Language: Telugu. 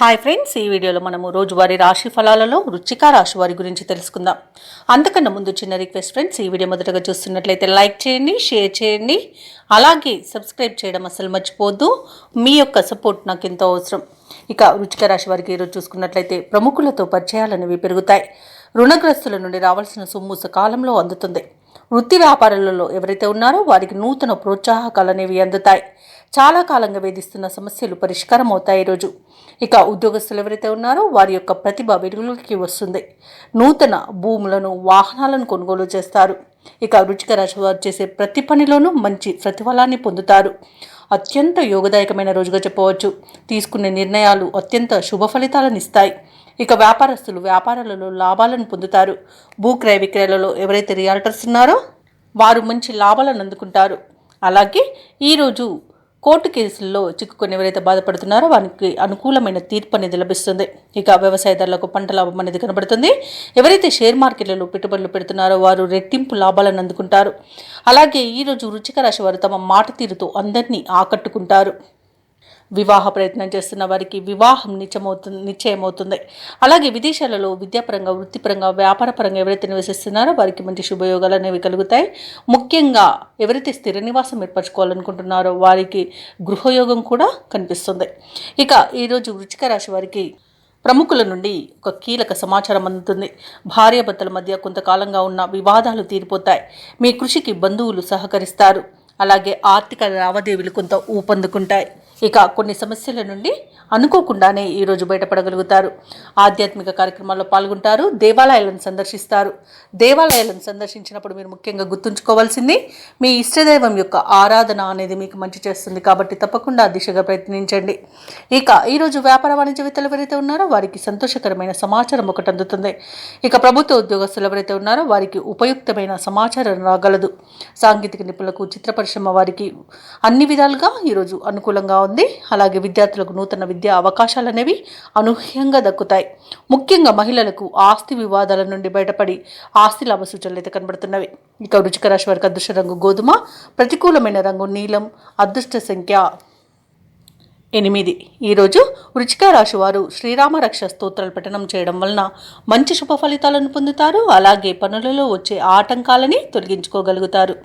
హాయ్ ఫ్రెండ్స్, ఈ వీడియోలో మనము రోజువారీ రాశి ఫలాలలో వృశ్చిక రాశి వారి గురించి తెలుసుకుందాం. అంతకన్నా ముందు చిన్న రిక్వెస్ట్ ఫ్రెండ్స్, ఈ వీడియో మొదటగా చూస్తున్నట్లయితే లైక్ చేయండి, షేర్ చేయండి, అలాగే సబ్స్క్రైబ్ చేయడం అసలు మర్చిపోవద్దు. మీ యొక్క సపోర్ట్ నాకు ఎంతో అవసరం. ఇక వృశ్చిక రాశి వారికి ఈరోజు చూసుకున్నట్లయితే ప్రముఖులతో పరిచయాలు అనేవి పెరుగుతాయి. రుణగ్రస్తుల నుండి రావాల్సిన సొమ్ము సకాలంలో అందుతుంది. వృత్తి వ్యాపారాలలో ఎవరైతే ఉన్నారో వారికి నూతన ప్రోత్సాహకాలు అనేవి అందుతాయి. చాలా కాలంగా వేధిస్తున్న సమస్యలు పరిష్కారం అవుతాయి ఈరోజు. ఇక ఉద్యోగస్తులు ఎవరైతే ఉన్నారో వారి యొక్క ప్రతిభ వెలుగులోకి వస్తుంది. నూతన భూములను, వాహనాలను కొనుగోలు చేస్తారు. ఇక వృశ్చిక రాశి వారు చేసే ప్రతి పనిలోనూ మంచి ప్రతిఫలాన్ని పొందుతారు. అత్యంత యోగదాయకమైన రోజుగా చెప్పవచ్చు. తీసుకునే నిర్ణయాలు అత్యంత శుభ ఫలితాలను ఇస్తాయి. ఇక వ్యాపారస్తులు వ్యాపారాలలో లాభాలను పొందుతారు. భూక్రయ విక్రయాలలో ఎవరైతే రియాల్టర్స్ ఉన్నారో వారు మంచి లాభాలను అందుకుంటారు. అలాగే ఈరోజు కోర్టు కేసుల్లో చిక్కుకొని ఎవరైతే బాధపడుతున్నారో వారికి అనుకూలమైన తీర్పు అనేది లభిస్తుంది. ఇక వ్యవసాయదారులకు పంట లాభం అనేది కనబడుతుంది. ఎవరైతే షేర్ మార్కెట్లలో పెట్టుబడులు పెడుతున్నారో వారు రెట్టింపు లాభాలను అందుకుంటారు. అలాగే ఈరోజు వృశ్చిక రాశి వారు తమ మాట తీరుతో అందరినీ ఆకట్టుకుంటారు. వివాహ ప్రయత్నం చేస్తున్న వారికి వివాహం నిశ్చయమవుతుంది. అలాగే విదేశాలలో విద్యాపరంగా, వృత్తిపరంగా, వ్యాపారపరంగా ఎవరైతే నివసిస్తున్నారో వారికి మంచి శుభయోగాలు అనేవి కలుగుతాయి. ముఖ్యంగా ఎవరైతే స్థిర నివాసం ఏర్పరచుకోవాలనుకుంటున్నారో వారికి గృహయోగం కూడా కనిపిస్తుంది. ఇక ఈరోజు వృశ్చిక రాశి వారికి ప్రముఖుల నుండి ఒక కీలక సమాచారం అందుతుంది. భార్యాభర్తల మధ్య కొంతకాలంగా ఉన్న వివాదాలు తీరిపోతాయి. మీ కృషికి బంధువులు సహకరిస్తారు. అలాగే ఆర్థిక లావాదేవీలు కొంత ఊపందుకుంటాయి. ఇక కొన్ని సమస్యల నుండి అనుకోకుండానే ఈరోజు బయటపడగలుగుతారు. ఆధ్యాత్మిక కార్యక్రమాల్లో పాల్గొంటారు. దేవాలయాలను సందర్శిస్తారు. దేవాలయాలను సందర్శించినప్పుడు మీరు ముఖ్యంగా గుర్తుంచుకోవాల్సింది మీ ఇష్టదైవం యొక్క ఆరాధన అనేది మీకు మంచి చేస్తుంది. కాబట్టి తప్పకుండా ఆ దిశగా ప్రయత్నించండి. ఇక ఈరోజు వ్యాపార వాణిజ్యవేత్తలు ఎవరైతే ఉన్నారో వారికి సంతోషకరమైన సమాచారం ఒకటి అందుతుంది. ఇక ప్రభుత్వ ఉద్యోగస్తులు ఎవరైతే ఉన్నారో వారికి ఉపయుక్తమైన సమాచారం రాగలదు. సాంకేతిక నిపుణులకు, చిత్ర పరిశ్రమ వారికి అన్ని విధాలుగా ఈరోజు అనుకూలంగా ఉంది. అలాగే విద్యార్థులకు నూతన విద్యా అవకాశాలు అనేవి అనూహ్యంగా దక్కుతాయి. ముఖ్యంగా మహిళలకు ఆస్తి వివాదాల నుండి బయటపడి ఆస్తి లాభ సూచనలు అయితే కనబడుతున్నవి. ఇక వృశ్చిక రాశి వారికి అదృష్ట రంగు గోధుమ, ప్రతికూలమైన రంగు నీలం, అదృష్ట సంఖ్య 8. ఈరోజు వృశ్చిక రాశి వారు శ్రీరామ రక్ష స్తోత్రాలు పఠనం చేయడం వలన మంచి శుభ ఫలితాలను పొందుతారు. అలాగే పనులలో వచ్చే ఆటంకాలని తొలగించుకోగలుగుతారు.